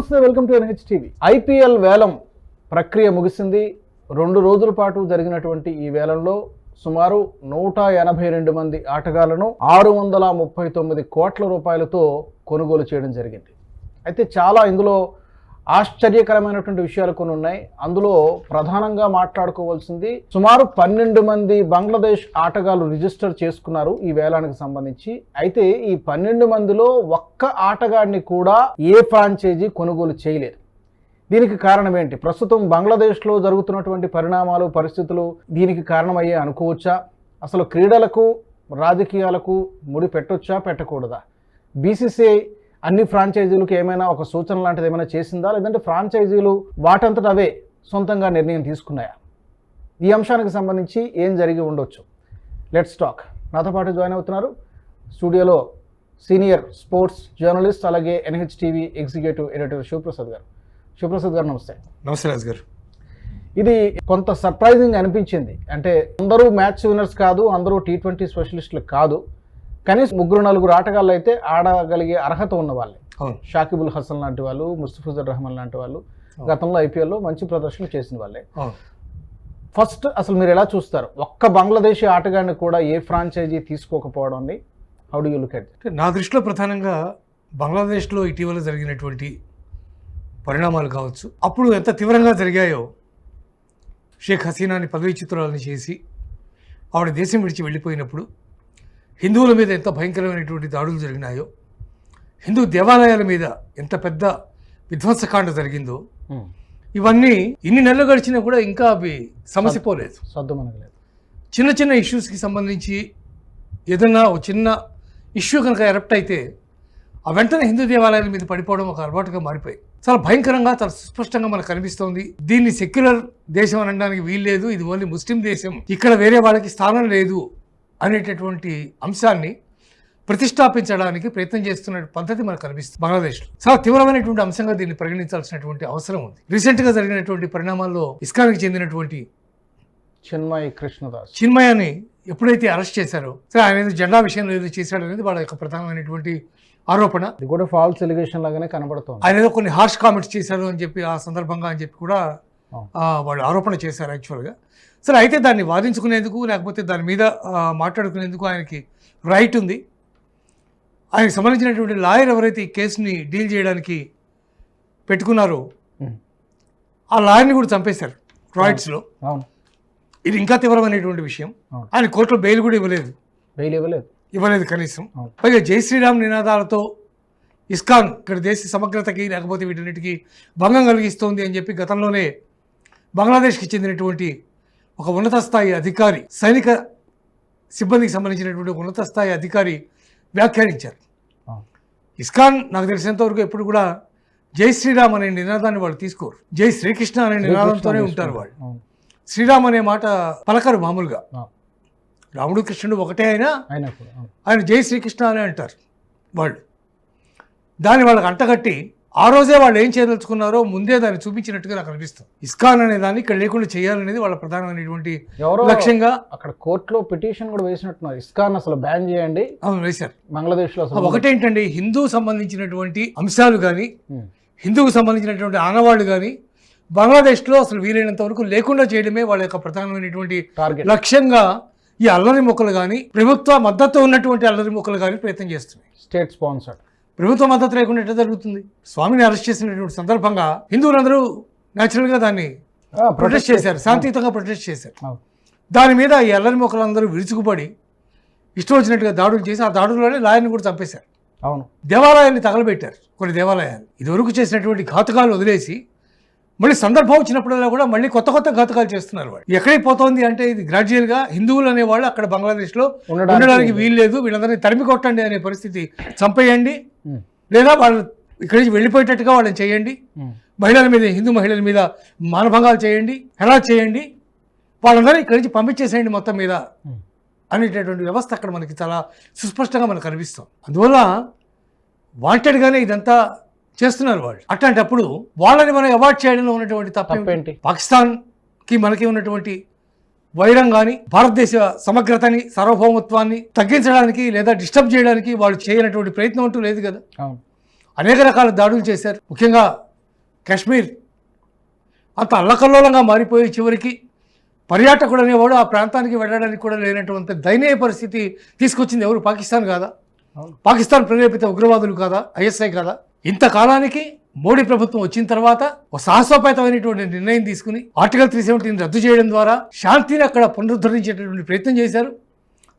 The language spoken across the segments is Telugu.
నమస్తే, welcome to NH TV. IPL వేలం ప్రక్రియ ముగిసింది. 2 రోజుల పాటు జరిగినటువంటి ఈ వేలంలో సుమారు 182 మంది ఆటగాళ్లను 639 కోట్ల రూపాయలతో కొనుగోలు చేయడం జరిగింది. అయితే చాలా ఇందులో ఆశ్చర్యకరమైనటువంటి విషయాలు కొన్ని ఉన్నాయి. అందులో ప్రధానంగా మాట్లాడుకోవాల్సింది సుమారు 12 మంది బంగ్లాదేశ్ ఆటగాళ్లు రిజిస్టర్ చేసుకున్నారు ఈ వేలానికి సంబంధించి. అయితే ఈ 12 మందిలో ఒక్క ఆటగాడిని కూడా ఏ ఫ్రాంచైజీ కొనుగోలు చేయలేదు. దీనికి కారణం ఏంటి? ప్రస్తుతం బంగ్లాదేశ్లో జరుగుతున్నటువంటి పరిణామాలు, పరిస్థితులు దీనికి కారణమయ్యే అనుకోవచ్చా? అసలు క్రీడలకు రాజకీయాలకు ముడి పెట్టొచ్చా, పెట్టకూడదా? BCCI అన్ని ఫ్రాంచైజీలకు ఏమైనా ఒక సూచన లాంటిది ఏమైనా చేసిందా, లేదంటే ఫ్రాంచైజీలు వాటంతట అవే సొంతంగా నిర్ణయం తీసుకున్నాయా? ఈ అంశానికి సంబంధించి ఏం జరిగి ఉండొచ్చు? Let's talk. నాతో పాటు జాయిన్ అవుతున్నారు స్టూడియోలో సీనియర్ స్పోర్ట్స్ జర్నలిస్ట్, అలాగే NH TV executive editor Shivaprasad garu. Shivaprasad గారు నమస్తే. నమస్తే రాజు గారు. ఇది కొంత సర్ప్రైజింగ్ అనిపించింది. అంటే అందరూ మ్యాచ్ విన్నర్స్ కాదు, అందరూ T20 స్పెషలిస్టులు కాదు, కనీసం 3-4 ఆటగాళ్ళు అయితే ఆడగలిగే అర్హత ఉన్న వాళ్ళే. షాకిబుల్ హసన్ లాంటి వాళ్ళు, ముస్తఫిజుర్ రహమాన్ లాంటి వాళ్ళు గతంలో IPLలో మంచి ప్రదర్శన చేసిన వాళ్ళే. ఫస్ట్ అసలు మీరు ఎలా చూస్తారు? ఒక్క బంగ్లాదేశీ ఆటగాడిని కూడా ఏ ఫ్రాంచైజీ తీసుకోకపోవడాన్ని how do you look at? నా దృష్టిలో ప్రధానంగా బంగ్లాదేశ్లో ఇటీవల జరిగినటువంటి పరిణామాలు కావచ్చు, అప్పుడు ఎంత తీవ్రంగా జరిగాయో, షేక్ హసీనాని పదవీచ్యుతురాలని చేసి ఆవిడ దేశం విడిచి వెళ్ళిపోయినప్పుడు హిందువుల మీద ఎంత భయంకరమైనటువంటి దాడులు జరిగినాయో, హిందూ దేవాలయాల మీద ఎంత పెద్ద విధ్వంసకాండ జరిగిందో, ఇవన్నీ ఇన్ని నెలలు గడిచినా కూడా ఇంకా అవి సమసిపోలేదు, సర్దుమనగలేదు. చిన్న చిన్న ఇష్యూస్కి సంబంధించి ఏదన్నా ఒక చిన్న ఇష్యూ కనుక ఎరప్ట్ అయితే ఆ వెంటనే హిందూ దేవాలయాల మీద పడిపోవడం ఒక అలవాటుగా మారిపోయి చాలా భయంకరంగా, చాలా సుస్పష్టంగా మనకు కనిపిస్తోంది. దీన్ని సెక్యులర్ దేశం అనడానికి వీల్లేదు, ఇది ఓన్లీ ముస్లిం దేశం, ఇక్కడ వేరే వాళ్ళకి స్థానం లేదు అనేటటువంటి అంశాన్ని ప్రతిష్టాపించడానికి ప్రయత్నం చేస్తున్న పద్ధతి మనకు కనిపిస్తుంది. బంగ్లాదేశ్లో చాలా తీవ్రమైనటువంటి అంశంగా దీన్ని పరిగణించాల్సినటువంటి అవసరం ఉంది. రీసెంట్గా జరిగినటువంటి పరిణామాల్లో ఇస్కాన్కి చెందినటువంటి చిన్మయాని ఎప్పుడైతే అరెస్ట్ చేశారో, సరే ఆయన జెండా విషయంలో ఏదో చేశాడు అనేది వాళ్ళ యొక్క ప్రధానమైనటువంటి ఆరోపణ. ఇది కూడా ఫాల్స్ ఎలిగేషన్ లాగానే కనబడుతుంది. ఆయన ఏదో కొన్ని హార్ష్ కామెంట్స్ చేశారు అని చెప్పి ఆ సందర్భంగా అని చెప్పి కూడా వాళ్ళు ఆరోపణ చేశారు యాక్చువల్గా. సరే, అయితే దాన్ని వాదించుకునేందుకు లేకపోతే దాని మీద మాట్లాడుకునేందుకు ఆయనకి రైట్ ఉంది. ఆయనకు సంబంధించినటువంటి లాయర్ ఎవరైతే ఈ కేసుని డీల్ చేయడానికి పెట్టుకున్నారో ఆ లాయర్ని కూడా చంపేశారు రాయిట్స్లో. ఇది ఇంకా తీవ్రమైనటువంటి విషయం. ఆయన కోర్టులో బెయిల్ కూడా ఇవ్వలేదు కనీసం. పైగా జై శ్రీరామ్ నినాదాలతో ఇస్కాన్ ఇక్కడ దేశ సమగ్రతకి లేకపోతే వీటన్నిటికీ భంగం కలిగిస్తోంది అని చెప్పి గతంలోనే బంగ్లాదేశ్కి చెందినటువంటి ఒక ఉన్నత స్థాయి అధికారి, సైనిక సిబ్బందికి సంబంధించినటువంటి ఉన్నత స్థాయి అధికారి వ్యాఖ్యానించారు. ఇస్కాన్ నాకు తెలిసినంతవరకు ఎప్పుడు కూడా జై శ్రీరామ్ అనే నినాదాన్ని వాళ్ళు తీసుకోరు, జై శ్రీకృష్ణ అనే నినాదంతోనే ఉంటారు వాళ్ళు. శ్రీరామ్ అనే మాట పలకరు మామూలుగా. రాముడు కృష్ణుడు ఒకటే అయినా ఆయన జై శ్రీకృష్ణ అని అంటారు వాళ్ళు. దాన్ని వాళ్ళకి అంటగట్టి ఆ రోజే వాళ్ళు ఏం చేయదలుచుకున్నారో ముందే దాన్ని చూపించినట్టుగా నాకు అనిపిస్తుంది. ఇస్కాన్ అనే దాన్ని ఇక్కడ లేకుండా చేయాలనేది వాళ్ళ ప్రధానమైనటువంటి లక్ష్యంగా. అక్కడ కోర్టులో పిటిషన్ కూడా వేసినట్టున్నారు, ఇస్కాన్ అసలు బ్యాన్ చేయండి. అవును, వేశారు. బంగ్లాదేశ్ లో ఒకటేంటండి, హిందూ సంబంధించినటువంటి అంశాలు కానీ, హిందువుకు సంబంధించినటువంటి ఆనవాళ్లు కానీ బంగ్లాదేశ్లో అసలు వీలైనంత వరకు లేకుండా చేయడమే వాళ్ళ యొక్క ప్రధానమైనటువంటి లక్ష్యంగా ఈ అల్లరి మొక్కలు కానీ, ప్రభుత్వ మద్దతు ఉన్నటువంటి అల్లరి మొక్కలు కానీ ప్రయత్నం చేస్తున్నాయి. State sponsored. ప్రభుత్వ మద్దతు లేకుండా ఎట్లా జరుగుతుంది? స్వామిని అరెస్ట్ చేసినటువంటి సందర్భంగా హిందువులందరూ న్యాచురల్గా దాన్ని ప్రొటెస్ట్ చేశారు, శాంతియుతంగా ప్రొటెస్ట్ చేశారు. దాని మీద ఈ అల్లరి మొక్కలందరూ విరుచుకుపడి ఇష్టం వచ్చినట్టుగా దాడులు చేసి ఆ దాడుల్లోనే లాయర్ని కూడా చంపేశారు. అవును, దేవాలయాన్ని తగలబెట్టారు. కొన్ని దేవాలయాలు ఇదివరకు చేసినటువంటి ఘాతుకాలు వదిలేసి మళ్ళీ సందర్భం వచ్చినప్పుడల్లా కూడా మళ్ళీ కొత్త కొత్త ఘాతుకాలు చేస్తున్నారు. వాళ్ళు ఎక్కడికి పోతోంది అంటే ఇది గ్రాడ్యువల్గా హిందువులు అనేవాళ్ళు అక్కడ బంగ్లాదేశ్లో ఉండడానికి వీల్లేదు, వీళ్ళందరినీ తరిమి కొట్టండి అనే పరిస్థితి, చంపేయండి లేదా వాళ్ళు ఇక్కడి నుంచి వెళ్ళిపోయేటట్టుగా వాళ్ళని చేయండి, మహిళల మీద, హిందూ మహిళల మీద మానభంగాలు చేయండి, హెరాస్ చేయండి, వాళ్ళందరినీ ఇక్కడి నుంచి పంపించేసేయండి మొత్తం మీద అనేటటువంటి వ్యవస్థ అక్కడ మనకి చాలా సుస్పష్టంగా మనకు కనిపిస్తుంది. అందువల్ల వాంటెడ్గానే ఇదంతా చేస్తున్నారు వాళ్ళు. అట్లాంటప్పుడు వాళ్ళని మనం అవాయిడ్ చేయడంలో ఉన్నటువంటి తప్పేంటి? పాకిస్తాన్కి మనకి ఉన్నటువంటి వైరం కానీ, భారతదేశ సమగ్రతని, సార్వభౌమత్వాన్ని తగ్గించడానికి లేదా డిస్టర్బ్ చేయడానికి వాళ్ళు చేయనటువంటి ప్రయత్నం అంటూ లేదు కదా. అనేక రకాల దాడులు చేశారు. ముఖ్యంగా కాశ్మీర్ అంత అల్లకల్లోలంగా మారిపోయి చివరికి పర్యాటకుడు అనేవాడు ఆ ప్రాంతానికి వెళ్ళడానికి కూడా లేనటువంటి దయనీయ పరిస్థితి తీసుకొచ్చింది ఎవరు? పాకిస్తాన్ కాదా? పాకిస్తాన్ ప్రేరేపిత ఉగ్రవాదులు కాదా? ఐఎస్ఐ కాదా? ఇంతకాలానికి మోడీ ప్రభుత్వం వచ్చిన తర్వాత ఒక సాహసోపేతమైనటువంటి నిర్ణయం తీసుకుని ఆర్టికల్ 370 రద్దు చేయడం ద్వారా శాంతిని అక్కడ పునరుద్ధరించేటటువంటి ప్రయత్నం చేశారు.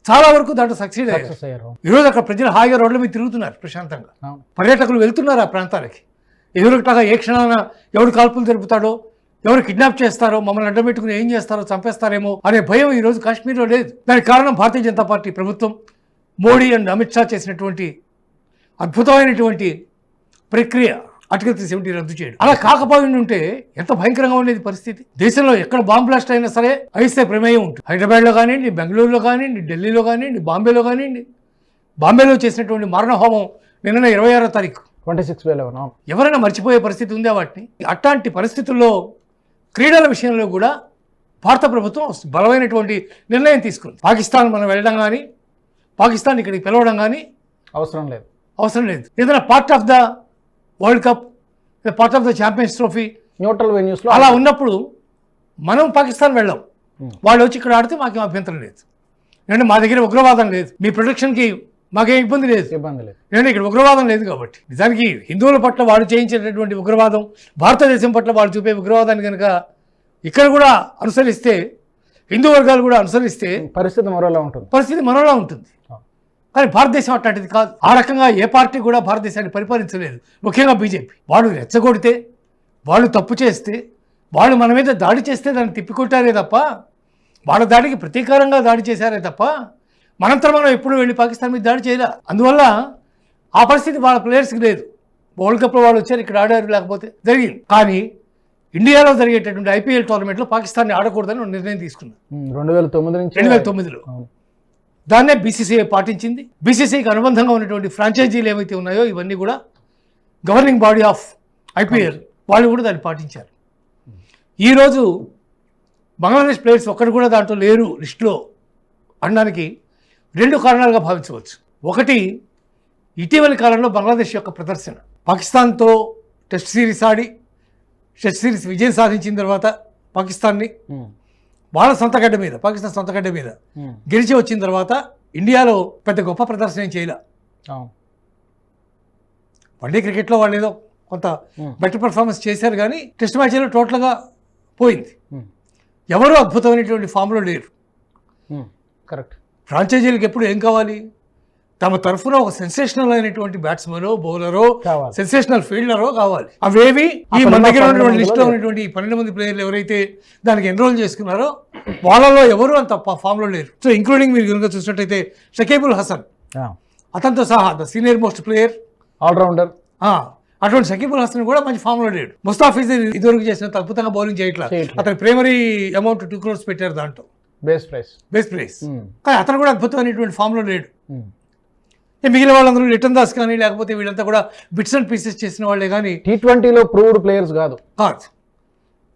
చాలా వరకు దాంట్లో సక్సీడ్ అయ్యారు. ఈరోజు అక్కడ ప్రజలు హాయిగా రోడ్ల మీద తిరుగుతున్నారు ప్రశాంతంగా. పర్యాటకులు వెళ్తున్నారు ఆ ప్రాంతాలకి. ఎదురుటాగా ఏ క్షణాన ఎవడు కాల్పులు జరుపుతాడో, ఎవరు కిడ్నాప్ చేస్తారో, మమ్మల్ని అడ్డబెట్టుకుని ఏం చేస్తారో, చంపేస్తారేమో అనే భయం ఈరోజు కాశ్మీర్లో లేదు. దానికి కారణం భారతీయ జనతా పార్టీ ప్రభుత్వం, మోడీ అండ్ అమిత్ షా చేసినటువంటి అద్భుతమైనటువంటి ప్రక్రియ ఆర్టికల్ 370 రద్దు చేయడం. అలా కాకపోయి ఉంటే ఎంత భయంకరంగా ఉండేది పరిస్థితి. దేశంలో ఎక్కడ బాంబ్ బ్లాస్ట్ అయినా సరే ఐఎస్ఐ ప్రమేయం ఉంటుంది. హైదరాబాద్లో కానివ్వండి, బెంగళూరులో కానివ్వండి, ఢిల్లీలో కానివ్వండి, బాంబేలో కానివ్వండి. బాంబేలో చేసినటువంటి మారణ హోమం నిన్న 26వ తారీఖు 26/11 ఎవరైనా మర్చిపోయే పరిస్థితి ఉందా వాటిని? అట్లాంటి పరిస్థితుల్లో క్రీడల విషయంలో కూడా భారత ప్రభుత్వం బలమైనటువంటి నిర్ణయం తీసుకుంది. పాకిస్తాన్ మనం వెళ్ళడం కానీ, పాకిస్తాన్ ఇక్కడికి పిలవడం కానీ అవసరం లేదు. ఏదైనా part of the world cup, part of the champions trophy, neutral వెన్యూస్లో అలా ఉన్నప్పుడు మనం పాకిస్తాన్ వెళ్ళాం. వాళ్ళు వచ్చి ఇక్కడ ఆడితే మాకేం అభ్యంతరం లేదు. ఎందుకంటే మా దగ్గర ఉగ్రవాదం లేదు, మీ ప్రొటెక్షన్కి మాకేం ఇబ్బంది లేదు. ఎందుకంటే ఇక్కడ ఉగ్రవాదం లేదు కాబట్టి. నిజానికి హిందువుల పట్ల వాళ్ళు చేయించేటటువంటి ఉగ్రవాదం, భారతదేశం పట్ల వాళ్ళు చూపే ఉగ్రవాదాన్ని కనుక ఇక్కడ కూడా అనుసరిస్తే, హిందూ వర్గాలు కూడా అనుసరిస్తే పరిస్థితి మరోలా ఉంటుంది. కానీ భారతదేశం అట్లాంటిది కాదు. ఆ రకంగా ఏ పార్టీ కూడా భారతదేశాన్ని పరిపాలించలేదు. ముఖ్యంగా బీజేపీ. వాళ్ళు రెచ్చగొడితే, వాళ్ళు తప్పు చేస్తే, వాళ్ళు మన మీద దాడి చేస్తే దాన్ని తిప్పికొట్టారే తప్ప, వాళ్ళ దాడికి ప్రతీకారంగా దాడి చేశారే తప్ప, మనంతరం మనం ఎప్పుడు వెళ్ళి పాకిస్తాన్ మీద దాడి చేయలే. అందువల్ల ఆ పరిస్థితి వాళ్ళ ప్లేయర్స్కి లేదు. వరల్డ్ కప్లో వాళ్ళు వచ్చారు, ఇక్కడ ఆడారు, లేకపోతే జరిగింది. కానీ ఇండియాలో జరిగేటటువంటి ఐపీఎల్ టోర్నమెంట్లో పాకిస్తాన్ని ఆడకూడదని నిర్ణయం తీసుకున్నారు 2009లో. దాన్నే బీసీసీఐ పాటించింది. బీసీసీఐకి అనుబంధంగా ఉన్నటువంటి ఫ్రాంచైజీలు ఏవైతే ఉన్నాయో ఇవన్నీ కూడా గవర్నింగ్ బాడీ ఆఫ్ ఐపీఎల్ వాళ్ళు కూడా దాన్ని పాటించారు. ఈరోజు బంగ్లాదేశ్ ప్లేయర్స్ ఒక్కరు కూడా దాంట్లో లేరు లిస్టులో అనడానికి 2 కారణాలుగా భావించవచ్చు. ఒకటి, ఇటీవలి కాలంలో బంగ్లాదేశ్ యొక్క ప్రదర్శన. పాకిస్తాన్తో టెస్ట్ సిరీస్ ఆడి టెస్ట్ సిరీస్ విజయం సాధించిన తర్వాత పాకిస్తాన్ని వాళ్ళ సొంతగడ్డ మీద, పాకిస్తాన్ సొంతగడ్డ మీద గెలిచి వచ్చిన తర్వాత ఇండియాలో పెద్ద గొప్ప ప్రదర్శన చేయలే. వన్డే క్రికెట్లో వాళ్ళు ఏదో కొంత బెటర్ పర్ఫార్మెన్స్ చేశారు, కానీ టెస్ట్ మ్యాచ్లో టోటల్గా పోయింది. ఎవరు అద్భుతమైనటువంటి ఫామ్లో లేరు. కరెక్ట్. ఫ్రాంచైజీలకు ఎప్పుడు ఏం కావాలి? తమ తరఫున ఒక సెన్సేషనల్ అయినటువంటి బ్యాట్స్మెనో, బౌలరో, సెన్సేషనల్ ఫీల్డరో కావాలి. అవేవి ఈ మన దగ్గర ఉన్నటువంటి లిస్టులో ఉన్నటువంటి 12 మంది ప్లేయర్లు ఎవరైతే దానికి ఎన్రోల్ చేసుకున్నారో వాళ్ళలో ఎవరు అంత ఫామ్లో లేరు. సో ఇంక్లూడింగ్ మీరు కనుక చూసినట్టయితే షకీబుల్ హసన్, అతనితో సహా the senior most player, allrounder, అటువంటి షకీబుల్ హసన్ కూడా మంచి ఫామ్లో లేడు. ముస్తాఫిజ్ ఇదివరకు చేసినంత అద్భుతంగా బౌలింగ్ చేయట్లేదు. అతని ప్రైమరీ అమౌంట్ 2 crores పెట్టారు దాంట్లో, బేస్ ప్రైస్. కానీ అతను కూడా అద్భుతమైనటువంటి ఫామ్లో లేడు. మిగిలిన వాళ్ళందరూ లిటన్ దాస్ కానీ, లేకపోతే వీళ్ళంతా కూడా బిట్స్ అండ్ పీసెస్ చేసిన వాళ్ళే కానీ T20లో ప్రూవ్డ్ ప్లేయర్స్ కాదు.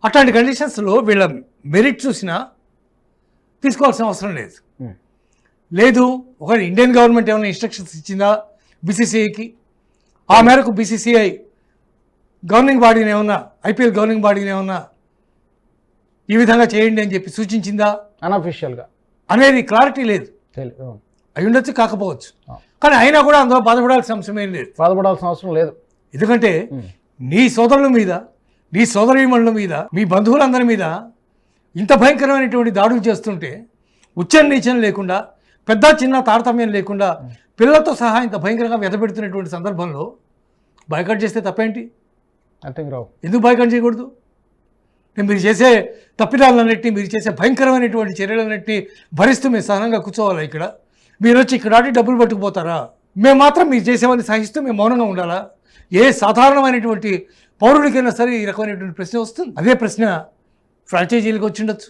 అట్లాంటి కండిషన్స్లో వీళ్ళ మెరిట్ చూసినా తీసుకోవాల్సిన అవసరం లేదు. ఒక ఇండియన్ గవర్నమెంట్ ఏమైనా ఇన్స్ట్రక్షన్స్ ఇచ్చిందా బీసీసీఐకి? ఆ మేరకు బీసీసీఐ గవర్నింగ్ బాడీని ఏమన్నా, ఐపీఎల్ గవర్నింగ్ బాడీని ఏమన్నా ఈ విధంగా చేయండి అని చెప్పి సూచించిందా అన్అఫీషియల్గా అనేది క్లారిటీ లేదు. అయి ఉండొచ్చు, కాకపోవచ్చు. కానీ అయినా కూడా అందులో బాధపడాల్సిన అవసరం లేదు. ఎందుకంటే నీ సోదరుల మీద, నీ సోదరీమణుల మీద, మీ బంధువులందరి మీద ఇంత భయంకరమైనటువంటి దాడులు చేస్తుంటే ఉచ్చం నీచం లేకుండా, పెద్ద చిన్న తారతమ్యం లేకుండా పిల్లలతో సహా ఇంత భయంకరంగా వెతపెడుతున్నటువంటి సందర్భంలో బాయ్కాట్ చేస్తే తప్పేంటి? ఎందుకు బాయ్కాట్ చేయకూడదు? మీరు చేసే తప్పిదాలన్నింటినీ, మీరు చేసే భయంకరమైనటువంటి చర్యలన్నింటినీ భరిస్తూ మేము సహనంగా కూర్చోవాలా? ఇక్కడ మీరు వచ్చి ఇక్కడ ఆడి డబ్బులు పట్టుకుపోతారా? మేము మాత్రం మీరు చేసేవాడిని సహిస్తూ మేము మౌనంగా ఉండాలా? ఏ సాధారణమైనటువంటి పౌరుడికైనా సరే ఈ రకమైనటువంటి ప్రశ్న వస్తుంది. అదే ప్రశ్న ఫ్రాంచైజీలకు వచ్చిండొచ్చు.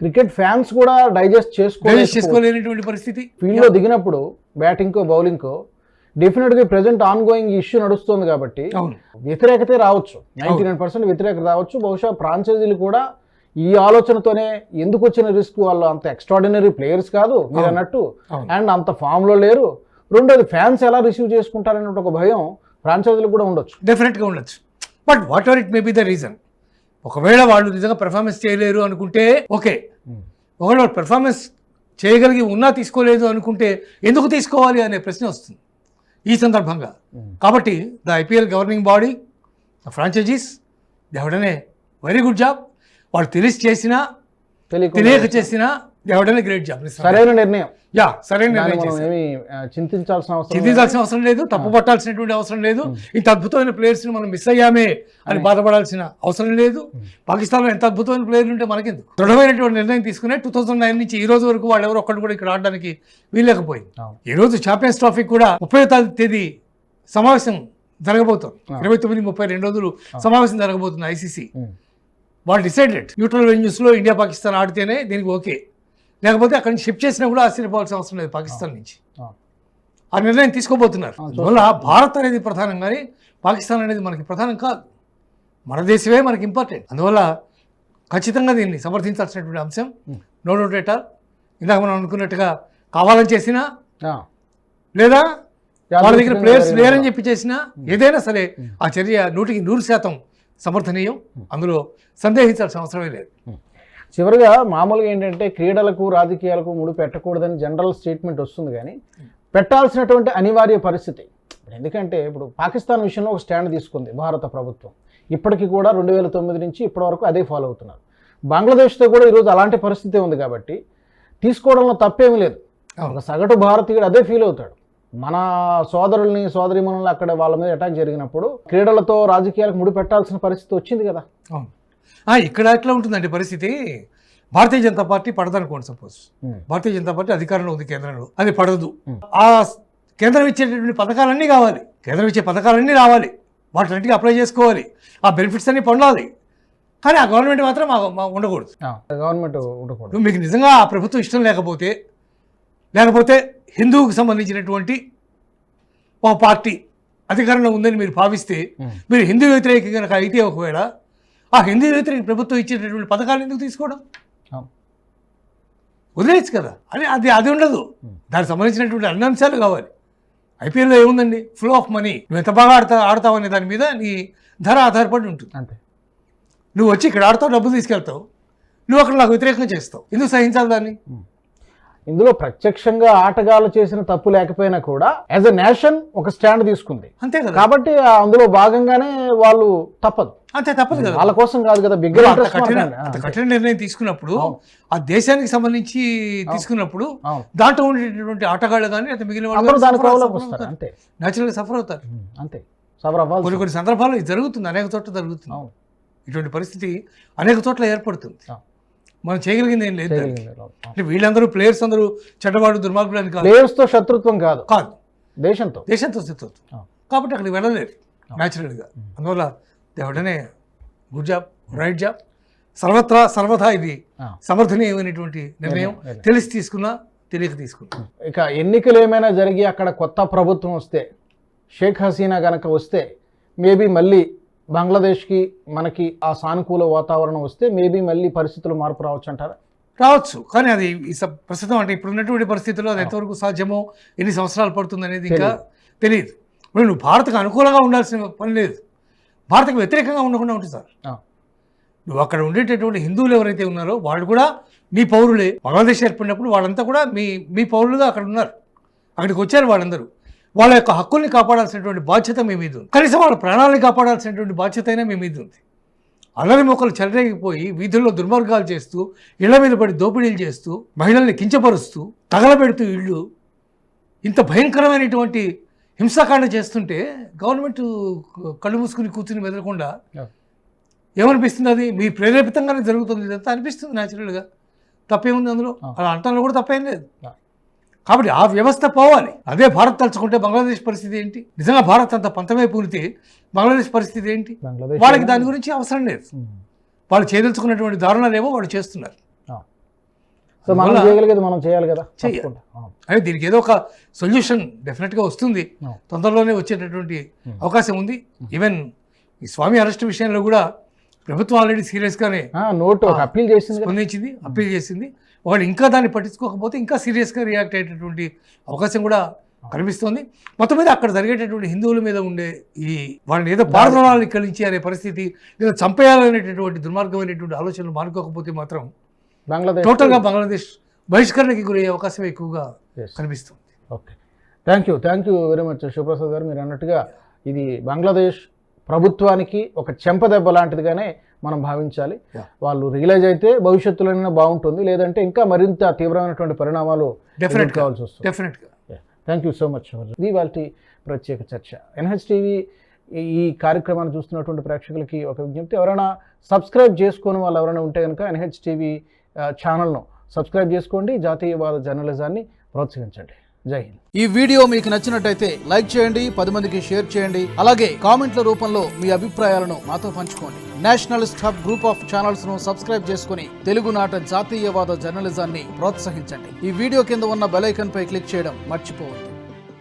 క్రికెట్ ఫ్యాన్స్ కూడా డైజెస్ట్ చేసుకోలేనటువంటి పరిస్థితి. ఫీల్డ్లో దిగినప్పుడు బ్యాటింగ్కో బౌలింగ్కో డెఫినెట్గా ప్రెజెంట్ ఆన్ గోయింగ్ ఇష్యూ నడుస్తుంది కాబట్టి వ్యతిరేకత రావచ్చు, 99% వ్యతిరేకత రావచ్చు. బహుశా ఫ్రాంచైజీలు కూడా ఈ ఆలోచనతోనే ఎందుకు వచ్చిన రిస్క్, వాళ్ళు అంత ఎక్స్ట్రాడినరీ ప్లేయర్స్ కాదు మీరు అన్నట్టు, అండ్ అంత ఫామ్లో లేరు. రెండోది ఫ్యాన్స్ ఎలా రిసీవ్ చేసుకుంటారనే ఒక భయం ఫ్రాంచైజీలకు కూడా ఉండొచ్చు. డెఫినెట్గా ఉండొచ్చు. But what ever it may be the reason, ఒకవేళ వాళ్ళు నిజంగా పెర్ఫార్మెన్స్ చేయలేరు అనుకుంటే ఓకే, ఒకవేళ వాళ్ళు పెర్ఫార్మెన్స్ చేయగలిగి ఉన్నా తీసుకోలేదు అనుకుంటే ఎందుకు తీసుకోవాలి అనే ప్రశ్న వస్తుంది ఈ సందర్భంగా. కాబట్టి the IPL governing body, the franchisees, they have done a very good job. వాళ్ళు తెలిసి చేసినా తెలియక చేసినా they have done a great job. సరైన నిర్ణయం. సరైన నిర్ణయం మనం ఏమీ చింతించాల్సిన అవసరం లేదు, తప్పు పట్టాల్సినటువంటి అవసరం లేదు. ఇంత అద్భుతమైన ప్లేయర్స్ని మనం మిస్ అయ్యామే అని బాధపడాల్సిన అవసరం లేదు. పాకిస్తాన్లో ఎంత అద్భుతమైన ప్లేయర్లు ఉంటే మనకెందుకు. దృఢమైనటువంటి నిర్ణయం తీసుకునే 2009 నుంచి ఈ రోజు వరకు వాళ్ళు ఎవరు ఒక్కడు కూడా ఇక్కడ ఆడడానికి వీల్లేకపోయింది. ఈ రోజు ఛాంపియన్స్ ట్రోఫీ కూడా 30వ తేదీ సమావేశం జరగబోతుంది. 29, 30 2 రోజులు సమావేశం జరగబోతుంది ఐసీసీ. వాళ్ళు డిసైడెడ్ న్యూట్రల్ వెన్యూస్లో ఇండియా పాకిస్తాన్ ఆడితేనే దీనికి ఓకే, లేకపోతే అక్కడి నుంచి షిఫ్ట్ చేసినా కూడా ఆశ్చర్యపోవాల్సిన అవసరం లేదు పాకిస్తాన్ నుంచి. ఆ నిర్ణయం తీసుకోబోతున్నారు. అందువల్ల భారత్ అనేది ప్రధానం కానీ పాకిస్తాన్ అనేది మనకి ప్రధానం కాదు. మన దేశమే మనకి ఇంపార్టెంట్. అందువల్ల ఖచ్చితంగా దీన్ని సమర్థించాల్సినటువంటి అంశం. No doubt at all. ఇందాక మనం అనుకున్నట్టుగా కావాలని చేసినా లేదా వాళ్ళ దగ్గర ప్లేయర్స్ లేరని చెప్పి చేసినా ఏదైనా సరే ఆ చర్య 100% సమర్థనీయం. అందులో సందేహించాల్సిన అవసరమే లేదు. చివరిగా మామూలుగా ఏంటంటే క్రీడలకు రాజకీయాలకు ముడి పెట్టకూడదని జనరల్ స్టేట్మెంట్ వస్తుంది, కానీ పెట్టాల్సినటువంటి అనివార్య పరిస్థితి. ఎందుకంటే ఇప్పుడు పాకిస్తాన్ విషయంలో ఒక స్టాండ్ తీసుకుంది భారత ప్రభుత్వం. ఇప్పటికీ కూడా 2009 నుంచి ఇప్పటివరకు అదే ఫాలో అవుతున్నారు. బంగ్లాదేశ్తో కూడా ఈరోజు అలాంటి పరిస్థితి ఉంది కాబట్టి తీసుకోవడంలో తప్పేమీ లేదు. ఒక సగటు భారతీయుడు అదే ఫీల్ అవుతాడు. మన సోదరుల్ని సోదరిమణుల్ని అక్కడ వాళ్ళ మీద అటాక్ జరిగినప్పుడు క్రీడలతో రాజకీయాలకు ముడి పెట్టాల్సిన పరిస్థితి వచ్చింది కదా. ఇక్కడ ఎట్లా ఉంటుందండి పరిస్థితి, Bharatiya Janata party పడదనుకోండి, suppose Bharatiya Janata party అధికారంలో ఉంది కేంద్రంలో, అది పడదు. ఆ కేంద్రం ఇచ్చేటటువంటి పథకాలన్నీ కావాలి, కేంద్రం ఇచ్చే పథకాలన్నీ రావాలి, వాటికి అప్లై చేసుకోవాలి, ఆ బెనిఫిట్స్ అన్నీ పొందాలి. కానీ ఆ గవర్నమెంట్ మాత్రం ఉండకూడదు. గవర్నమెంట్ ఉండకూడదు. మీకు నిజంగా ఆ ప్రభుత్వం ఇష్టం లేకపోతే హిందువుకు సంబంధించినటువంటి ఒక పార్టీ అధికారంలో ఉందని మీరు భావిస్తే, మీరు హిందూ వ్యతిరేక కనుక అయితే ఒకవేళ ఆ హిందూ వ్యతిరేక ప్రభుత్వం ఇచ్చేటటువంటి పథకాలు ఎందుకు తీసుకోవడం? వదిలేచ్చు కదా. అది ఉండదు. దానికి సంబంధించినటువంటి అన్ని అంశాలు కావాలి. ఐపీఎల్లో ఏముందండి, ఫ్లో ఆఫ్ మనీ. నువ్వు ఎంత బాగా ఆడతావు అనే దాని మీద నీ ధర ఆధారపడి ఉంటుంది. అంతే. నువ్వు వచ్చి ఇక్కడ ఆడతావు, డబ్బులు తీసుకెళ్తావు, నువ్వు అక్కడ నాకు వ్యతిరేకంగా చేస్తావు, ఎందుకు సహించాలి దాన్ని? ఇందులో ప్రత్యక్షంగా ఆటగాళ్ళు చేసిన తప్పు లేకపోయినా కూడా యాజ్ ఎ నేషన్ ఒక స్టాండ్ తీసుకుంది, అంతే కదా. కాబట్టి అందులో భాగంగానే వాళ్ళు తప్పదు కదా, వాళ్ళ కోసం కాదు కదా. కఠిన నిర్ణయం తీసుకున్నప్పుడు ఆ దేశానికి సంబంధించి తీసుకున్నప్పుడు దాంట్లో ఉండేటటువంటి ఆటగాళ్ళు కానీ అయితే మిగిలిన వాళ్ళు న్యాచురల్గా సఫర్ అవుతారు. అంతే. కొన్ని సందర్భాల్లో ఇది జరుగుతుంది, అనేక చోట్ల జరుగుతుంది. ఇటువంటి పరిస్థితి అనేక చోట్ల ఏర్పడుతుంది. మనం చేయగలిగింది ఏం లేదు. అంటే వీళ్ళందరూ ప్లేయర్స్ అందరూ చెడ్డవాడు దుర్మార్గులు అని కాదు, ప్లేయర్స్తో శత్రుత్వం కాదు, దేశంతో శత్రుత్వం. కాబట్టి అక్కడికి వెళ్ళలేరు న్యాచురల్గా. అందువల్ల దేవడనే గుడ్ జాబ్, రైట్ జాబ్. సర్వథా ఇది సమర్థనీయమైనటువంటి నిర్ణయం. తెలిసి తీసుకున్నా తెలియక తీసుకున్నా. ఇక ఎన్నికలు ఏమైనా జరిగి అక్కడ కొత్త ప్రభుత్వం వస్తే, షేక్ హసీనా కనుక వస్తే, మేబీ మళ్ళీ బంగ్లాదేశ్కి మనకి ఆ సానుకూల వాతావరణం వస్తే మేబీ మళ్ళీ పరిస్థితులు మార్పు రావచ్చు అంటారా? రావచ్చు. కానీ అది ప్రస్తుతం అంటే ఇప్పుడున్నటువంటి పరిస్థితుల్లో అది ఎంతవరకు సాధ్యమో, ఎన్ని సంవత్సరాలు పడుతుంది అనేది ఇంకా తెలియదు. ఇప్పుడు నువ్వు భారత్కు అనుకూలంగా ఉండాల్సిన పని లేదు, భారత్కు వ్యతిరేకంగా ఉండకుండా ఉంటుంది సార్. నువ్వు అక్కడ ఉండేటటువంటి హిందువులు ఎవరైతే ఉన్నారో వాళ్ళు కూడా మీ పౌరులే. బంగ్లాదేశ్ ఏర్పడినప్పుడు వాళ్ళంతా కూడా మీ పౌరులుగా అక్కడ ఉన్నారు, అక్కడికి వచ్చారు. వాళ్ళందరూ వాళ్ళ యొక్క హక్కుల్ని కాపాడాల్సినటువంటి బాధ్యత మీ మీద ఉంది. కనీసం వాళ్ళ ప్రాణాలను కాపాడాల్సినటువంటి బాధ్యత అయినా మీ మీద ఉంది. అల్లరి మొక్కలు చెలరేగిపోయి వీధుల్లో దుర్మార్గాలు చేస్తూ, ఇళ్ల మీద పడి దోపిడీలు చేస్తూ, మహిళల్ని కించపరుస్తూ, తగలబెడుతూ ఇళ్ళు, ఇంత భయంకరమైనటువంటి హింసాకాండ చేస్తుంటే గవర్నమెంట్ కళ్ళు మూసుకుని కూర్చుని మెదలకుండా ఏమనిపిస్తుంది? అది మీ ప్రేరేపితంగానే జరుగుతుంది ఇదంతా అనిపిస్తుంది న్యాచురల్గా. తప్పేముంది అందులో? అలా అంటంలో కూడా తప్పేం లేదు. కాబట్టి ఆ వ్యవస్థ పోవాలి. అదే భారత్ తలుచుకుంటే బంగ్లాదేశ్ పరిస్థితి ఏంటి? నిజంగా భారత్ అంత పంతమే పూరితే బంగ్లాదేశ్ పరిస్థితి ఏంటి? వాళ్ళకి దాని గురించి అవసరం లేదు. వాళ్ళు చేయదలుచుకున్నటువంటి దారుణాలు ఏమో వాళ్ళు చేస్తున్నారు. మనం చేయాలి కదా. అదే దీనికి ఏదో ఒక సొల్యూషన్ డెఫినెట్గా వస్తుంది, తొందరలోనే వచ్చేటటువంటి అవకాశం ఉంది. ఈవెన్ ఈ స్వామి అరెస్ట్ విషయంలో కూడా ప్రభుత్వం ఆల్రెడీ సీరియస్గానే అప్పీల్ చేసింది. వాళ్ళు ఇంకా దాన్ని పట్టించుకోకపోతే ఇంకా సీరియస్గా రియాక్ట్ అయ్యేటటువంటి అవకాశం కూడా కనిపిస్తోంది. మొత్తం మీద అక్కడ జరిగేటటువంటి హిందువుల మీద ఉండే ఈ వాళ్ళని ఏదో పారదోళాలను కలిగించి అనే పరిస్థితి, లేదా చంపేయాలనేటటువంటి దుర్మార్గమైనటువంటి ఆలోచనలు మానుకోకపోతే మాత్రం బంగ్లాదేశ్ టోటల్గా బంగ్లాదేశ్ బహిష్కరణకి గురయ్యే అవకాశం ఎక్కువగా కనిపిస్తుంది. Okay, thank you very much Shivaprasad garu. మీరు అన్నట్టుగా ఇది బంగ్లాదేశ్ ప్రభుత్వానికి ఒక చెంపదెబ్బ లాంటిదిగానే మనం భావించాలి. వాళ్ళు రియలైజ్ అయితే భవిష్యత్తులోనే బాగుంటుంది, లేదంటే ఇంకా మరింత తీవ్రమైనటువంటి పరిణామాలు కావాల్సి వస్తుంది. డెఫినెట్గా. Thank you so much. ఇది వాళ్ళ ప్రత్యేక చర్చ. ఎన్హెచ్ టీవీ ఈ కార్యక్రమాన్ని చూస్తున్నటువంటి ప్రేక్షకులకి ఒక విజ్ఞప్తి, ఎవరైనా సబ్స్క్రైబ్ చేసుకొని వాళ్ళు ఎవరైనా ఉంటే కనుక ఎన్హెచ్ టీవీ ఛానల్ను సబ్స్క్రైబ్ చేసుకోండి, జాతీయవాద జర్నలిజాన్ని ప్రోత్సహించండి. జై హింద్. ఈ వీడియో మీకు నచ్చినట్టయితే లైక్ చేయండి, 10 మందికి షేర్ చేయండి, అలాగే కామెంట్ల రూపంలో మీ అభిప్రాయాలను మాతో పంచుకోండి. Nationalist hub group of channels ను సబ్స్క్రైబ్ చేసుకుని తెలుగునాట జాతీయవాద జర్నలిజాన్ని ప్రోత్సహించండి. ఈ వీడియో కింద ఉన్న బెల్ ఐకాన్ పై క్లిక్ చేయడం మర్చిపోవద్దు.